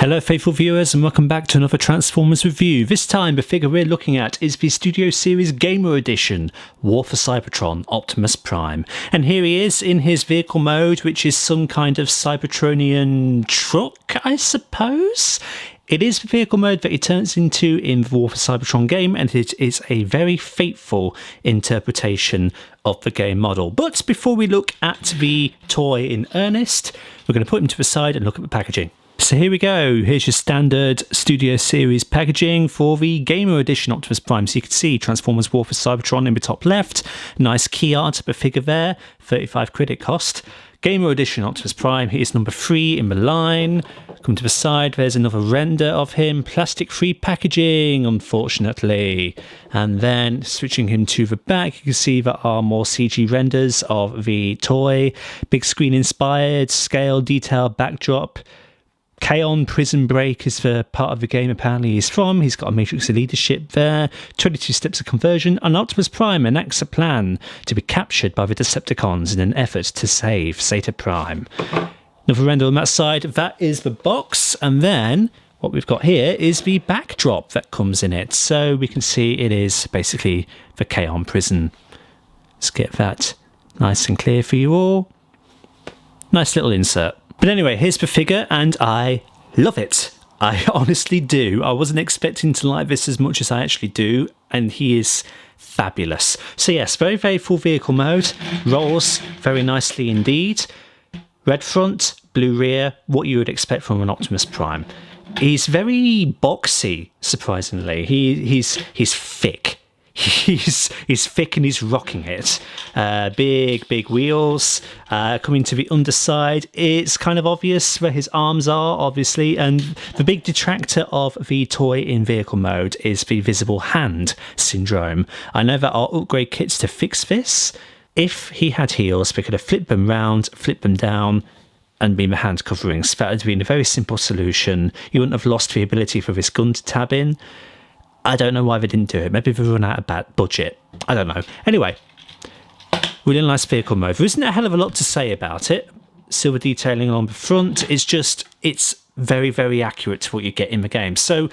Hello faithful viewers and welcome back to another Transformers review. This time the figure we're looking at is the Studio Series Gamer Edition, War For Cybertron Optimus Prime. And here he is in his vehicle mode, which is some kind of Cybertronian truck, I suppose? It is the vehicle mode that he turns into in the War For Cybertron game, and it is a very faithful interpretation of the game model. But before we look at the toy in earnest, we're going to put him to the side and look at the packaging. So here we go, here's your standard Studio Series packaging for the Gamer Edition Optimus Prime. So you can see Transformers War For Cybertron in the top left, nice key art of the figure there, 35 quid it cost. Gamer Edition Optimus Prime, here's number 3 in the line. Come to the side, there's another render of him, plastic-free packaging, unfortunately. And then switching him to the back, you can see there are more CG renders of the toy, big screen inspired, scale, detail, backdrop. Kaon Prison Break is the part of the game apparently he's from. He's got a matrix of leadership there, 22 steps of conversion, and Optimus Prime enacts a plan to be captured by the Decepticons in an effort to save Zeta Prime. Another render on that side, that is the box, and then what we've got here is the backdrop that comes in it. So we can see it is basically the Kaon Prison. Let's get that nice and clear for you all. Nice little insert. But anyway, here's the figure, and I love it. I honestly do. I wasn't expecting to like this as much as I actually do, and he is fabulous. So yes, very, very full vehicle mode. Rolls very nicely indeed. Red front, blue rear, what you would expect from an Optimus Prime. He's very boxy, surprisingly. He's thick. He's thick and he's rocking it. Big wheels. Coming to the underside, it's kind of obvious where his arms are, obviously, and the big detractor of the toy in vehicle mode is the visible hand syndrome. I know there are upgrade kits to fix this. If he had heels, we could have flipped them round, flipped them down, and been the hand coverings. That would have been a very simple solution. You wouldn't have lost the ability for this gun to tab in. I don't know why they didn't do it. Maybe they've run out of bad budget. I don't know. Anyway, really nice vehicle mode. There isn't a hell of a lot to say about it. Silver detailing along the front. It's very, very accurate to what you get in the game. So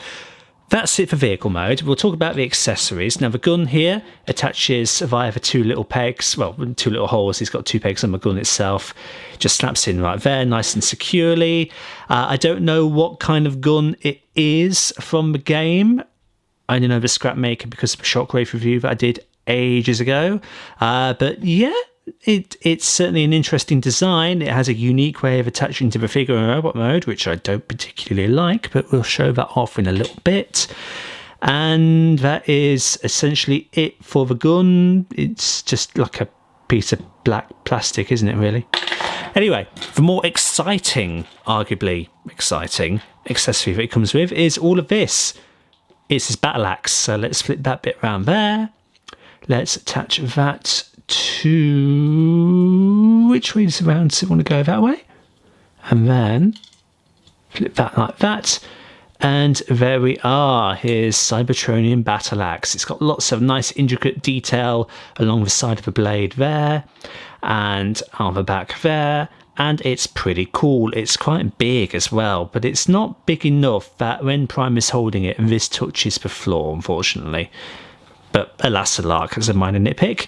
that's it for vehicle mode. We'll talk about the accessories. Now the gun here attaches via the two little pegs. Well, two little holes. He's got 2 pegs on the gun itself. Just snaps in right there, nice and securely. I don't know what kind of gun it is from the game. I only know the scrap maker because of a Shockwave review that I did ages ago. But yeah, it's certainly an interesting design. It has a unique way of attaching to the figure in robot mode, which I don't particularly like, but we'll show that off in a little bit. And that is essentially it for the gun. It's just like a piece of black plastic, isn't it, really? Anyway, the more exciting, arguably exciting, accessory that it comes with is all of this. It's his battle axe, so let's flip that bit around there. Let's attach that to... which way is it around? Does it want to go that way? And then flip that like that. And there we are, here's Cybertronian battle axe. It's got lots of nice intricate detail along the side of the blade there, and on the back there. And it's pretty cool. It's quite big as well, but it's not big enough that when Prime is holding it, this touches the floor, unfortunately. But alas alack, as a minor nitpick,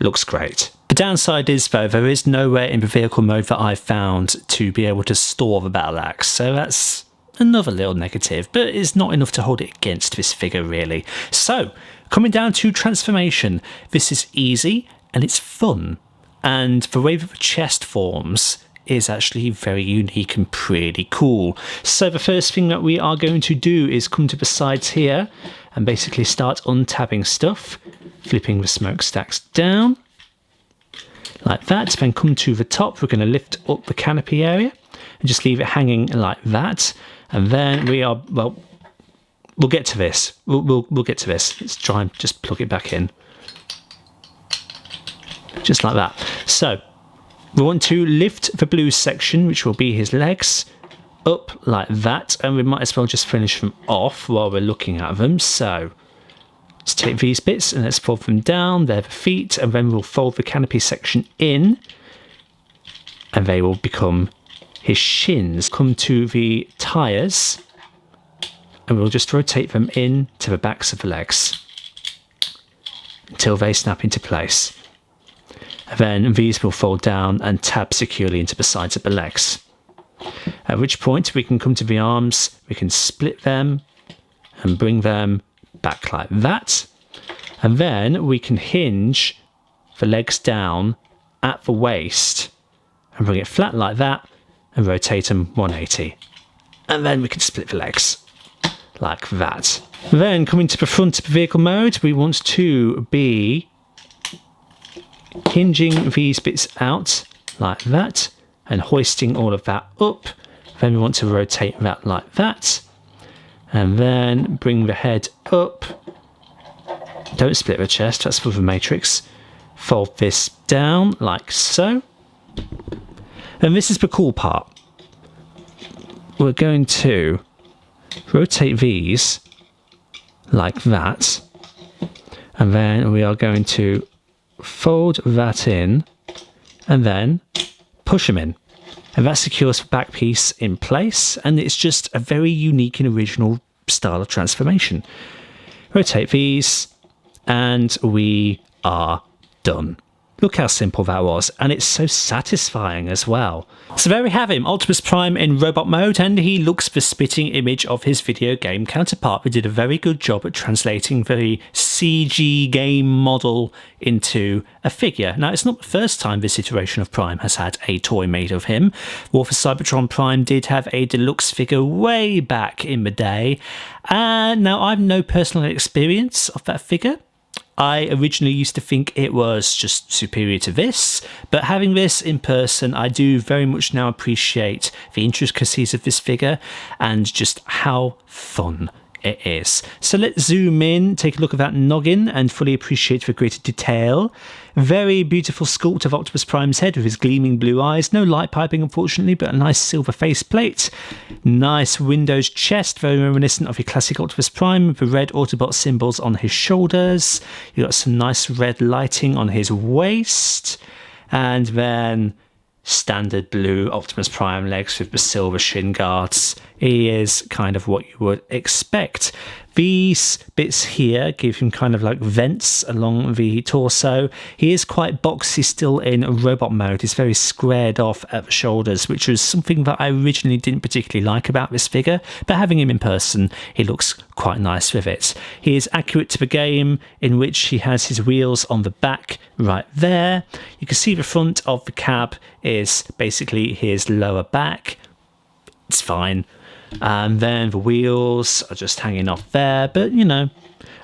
looks great. The downside is, though, there is nowhere in the vehicle mode that I've found to be able to store the battle axe, so that's another little negative, but it's not enough to hold it against this figure, really. So, coming down to transformation, this is easy and it's fun. And the way that the chest forms is actually very unique and pretty cool. So the first thing that we are going to do is come to the sides here and basically start untabbing stuff, flipping the smokestacks down like that. Then come to the top, we're going to lift up the canopy area and just leave it hanging like that. And then we are, well, we'll get to this. We'll get to this. Let's try and just plug it back in. Just like that. So we want to lift the blue section, which will be his legs, up like that, and we might as well just finish them off while we're looking at them. So let's take these bits and let's fold them down. They're the feet, and then we'll fold the canopy section in, and they will become his shins come to the tyres, and we'll just rotate them in to the backs of the legs until they snap into place. And then these will fold down and tab securely into the sides of the legs. At which point we can come to the arms, we can split them and bring them back like that. And then we can hinge the legs down at the waist and bring it flat like that and rotate them 180. And then we can split the legs like that. Then coming to the front of the vehicle mode, we want to be hinging these bits out like that and hoisting all of that up. Then we want to rotate that like that and then bring the head up. Don't split the chest, that's for the matrix. Fold this down like so. And this is the cool part. We're going to rotate these like that, and then we are going to fold that in and then push them in, and that secures the back piece in place, and it's just a very unique and original style of transformation. Rotate these and we are done. Look how simple that was, and it's so satisfying as well. So there we have him, Optimus Prime in robot mode, and he looks the spitting image of his video game counterpart. They did a very good job at translating the CG game model into a figure. Now, it's not the first time this iteration of Prime has had a toy made of him. War for Cybertron Prime did have a deluxe figure way back in the day. Now, I've no personal experience of that figure. I originally used to think it was just superior to this, but having this in person, I do very much now appreciate the intricacies of this figure and just how fun it is. So let's zoom in, take a look at that noggin and fully appreciate the greater detail. Very beautiful sculpt of Optimus Prime's head with his gleaming blue eyes. No light piping, unfortunately, but a nice silver faceplate. Nice Windows chest, very reminiscent of your classic Optimus Prime with the red Autobot symbols on his shoulders. You've got some nice red lighting on his waist. And then standard blue Optimus Prime legs with the silver shin guards. He is kind of what you would expect. These bits here give him kind of like vents along the torso. He is quite boxy still in robot mode. He's very squared off at the shoulders, which was something that I originally didn't particularly like about this figure, but having him in person, he looks quite nice with it. He is accurate to the game, in which he has his wheels on the back right there. You can see the front of the cab is basically his lower back. It's fine. And then the wheels are just hanging off there, but you know,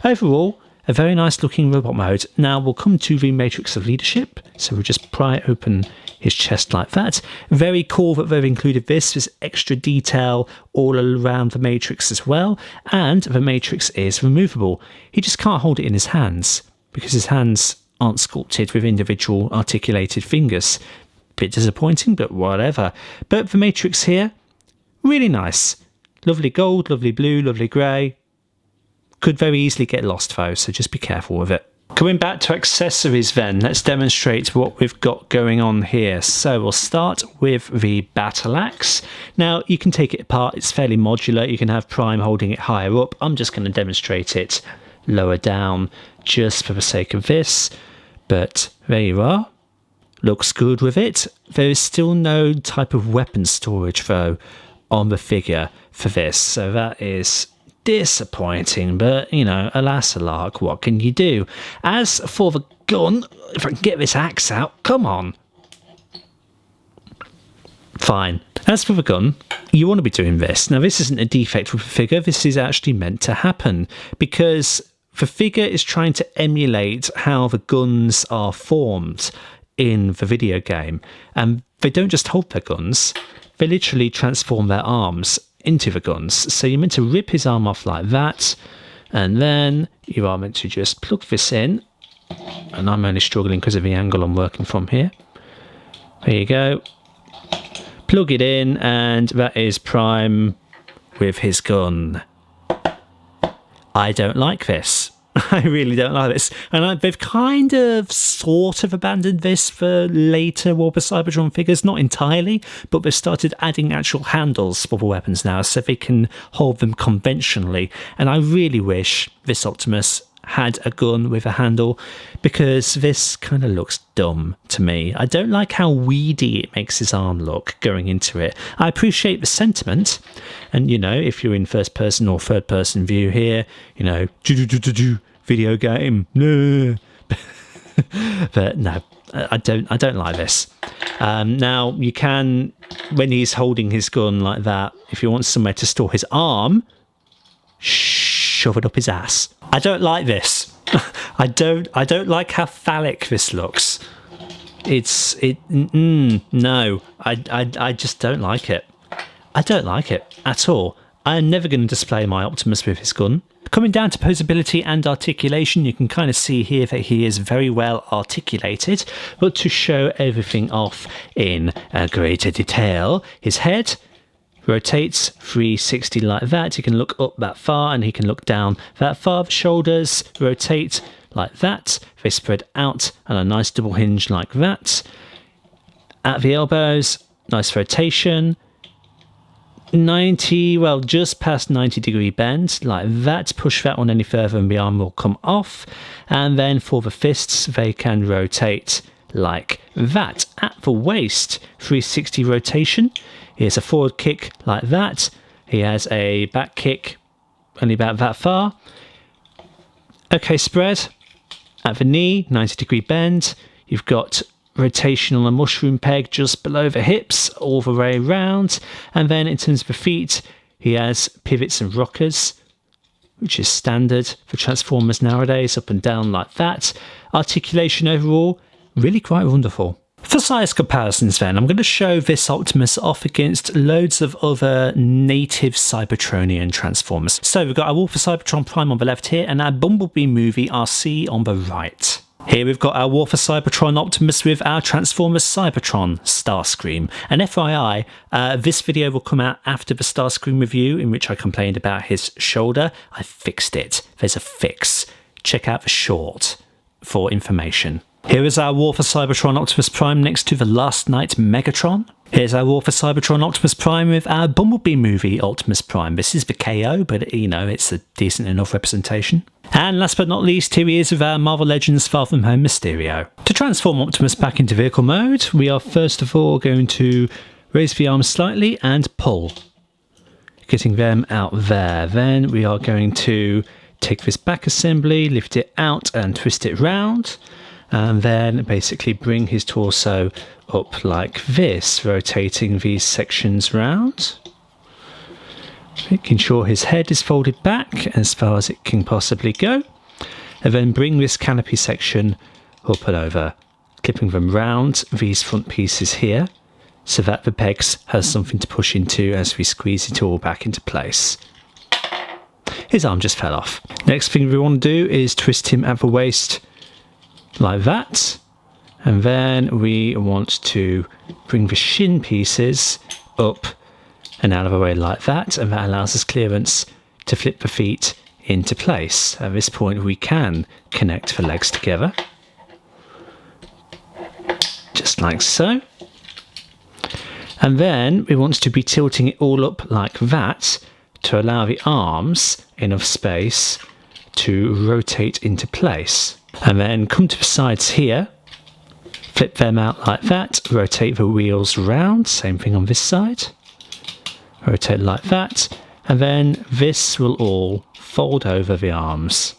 overall a very nice looking robot mode. Now we'll come to the matrix of leadership, so we'll just pry open his chest like that. Very cool that they've included this. There's extra detail all around the matrix as well, and the matrix is removable. He just can't hold it in his hands because his hands aren't sculpted with individual articulated fingers. Bit disappointing, but whatever. But the matrix here, really nice. Lovely gold, lovely blue, lovely grey. Could very easily get lost though, so just be careful with it. Coming back to accessories then, let's demonstrate what we've got going on here. So we'll start with the battle axe. Now you can take it apart, it's fairly modular. You can have Prime holding it higher up. I'm just going to demonstrate it lower down just for the sake of this. But there you are. Looks good with it. There is still no type of weapon storage though on the figure for this, so that is disappointing, but you know, alas alack, what can you do? As for the gun, if I can get this axe out, come on. Fine. As for the gun, you want to be doing this. Now this isn't a defect with the figure, this is actually meant to happen because the figure is trying to emulate how the guns are formed in the video game, and they don't just hold their guns, they literally transform their arms into the guns. So you're meant to rip his arm off like that, and then you are meant to just plug this in, and I'm only struggling because of the angle I'm working from here. There you go. Plug it in, and that is Prime with his gun. I don't like this. I really don't like this. And they've kind of sort of abandoned this for later War for Cybertron figures, not entirely, but they've started adding actual handles for the weapons now so they can hold them conventionally. And I really wish this Optimus had a gun with a handle, because this kind of looks dumb to me. I don't like how weedy it makes his arm look going into it. I appreciate the sentiment, and you know, if you're in first person or third person view here, you know, video game, no. But no, I don't like this. Now you can, when he's holding his gun like that, if you want somewhere to store his arm, shove it up his ass. I don't like this. I don't like how phallic this looks. No, I just don't like it. I don't like it at all. I am never going to display my Optimus with his gun. Coming down to posability and articulation, you can kind of see here that he is very well articulated, but to show everything off in greater detail, his head rotates 360 like that. He can look up that far and he can look down that far. The shoulders rotate like that. They spread out on a nice double hinge like that. At the elbows, nice rotation. 90, well, just past 90-degree bend like that. Push that one any further and the arm will come off. And then for the fists, they can rotate like that. At the waist, 360 rotation. He has a forward kick like that. He has a back kick only about that far. Okay, spread. At the knee, 90-degree bend. You've got rotation on a mushroom peg just below the hips, all the way around. And then in terms of the feet, he has pivots and rockers, which is standard for Transformers nowadays, up and down like that. Articulation overall, really quite wonderful. For size comparisons then, I'm going to show this Optimus off against loads of other native Cybertronian Transformers. So we've got our War for Cybertron Prime on the left here, and our Bumblebee movie RC on the right. Here we've got our War for Cybertron Optimus with our Transformers Cybertron Starscream. And FYI, this video will come out after the Starscream review, in which I complained about his shoulder. I fixed it. There's a fix. Check out the short for information. Here is our War for Cybertron Optimus Prime next to the Last Night Megatron. Here's our War for Cybertron Optimus Prime with our Bumblebee movie Optimus Prime. This is the KO, but you know, it's a decent enough representation. And last but not least, here he is with our Marvel Legends Far From Home Mysterio. To transform Optimus back into vehicle mode, we are first of all going to raise the arms slightly and pull, getting them out there. Then we are going to take this back assembly, lift it out and twist it round. And then basically bring his torso up like this, rotating these sections round. Making sure his head is folded back as far as it can possibly go. And then bring this canopy section up and over, clipping them round these front pieces here, so that the pegs has something to push into as we squeeze it all back into place. His arm just fell off. Next thing we want to do is twist him at the waist like that, and then we want to bring the shin pieces up and out of the way like that, and that allows us clearance to flip the feet into place. At this point we can connect the legs together, just like so, and then we want to be tilting it all up like that to allow the arms enough space to rotate into place. And then come to the sides here, flip them out like that, rotate the wheels round, same thing on this side, rotate like that, and then this will all fold over the arms,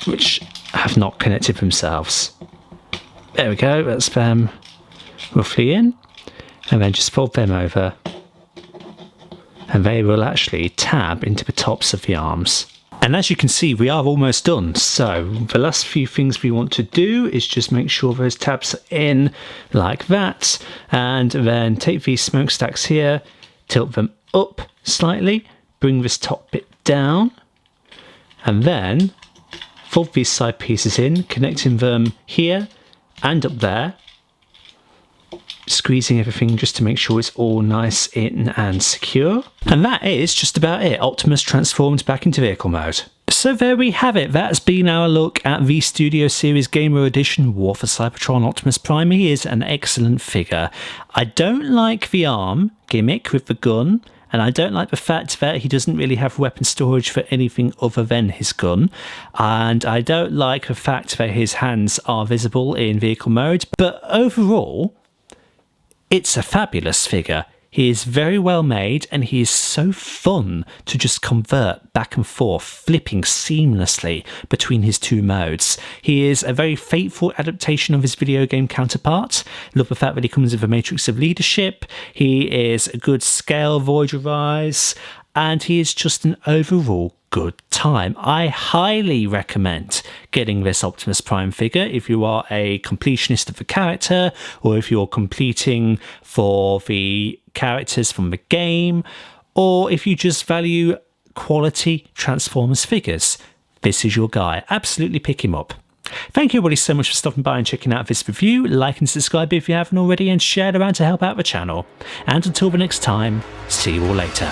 which have not connected themselves. There we go, that's them roughly in, and then just fold them over, and they will actually tab into the tops of the arms. And as you can see, we are almost done. So the last few things we want to do is just make sure those tabs are in like that, and then take these smokestacks here, tilt them up slightly, bring this top bit down, and then fold these side pieces in, connecting them here and up there, squeezing everything just to make sure it's all nice in and secure. And that is just about it. Optimus transformed back into vehicle mode. So there we have it. That's been our look at the Studio Series Gamer Edition War for Cybertron Optimus Prime. He is an excellent figure. I don't like the arm gimmick with the gun, and I don't like the fact that he doesn't really have weapon storage for anything other than his gun. And I don't like the fact that his hands are visible in vehicle mode. But overall, it's a fabulous figure. He is very well made, and he is so fun to just convert back and forth, flipping seamlessly between his two modes. He is a very faithful adaptation of his video game counterpart. Love the fact that he comes with a matrix of leadership. He is a good scale Voyager Rise, and he is just an overall good time. I highly recommend getting this Optimus Prime figure if you are a completionist of the character, or if you're completing for the characters from the game, or if you just value quality Transformers figures. This is your guy. Absolutely pick him up. Thank you everybody so much for stopping by and checking out this review. Like and subscribe if you haven't already, and share it around to help out the channel. And until the next time, see you all later.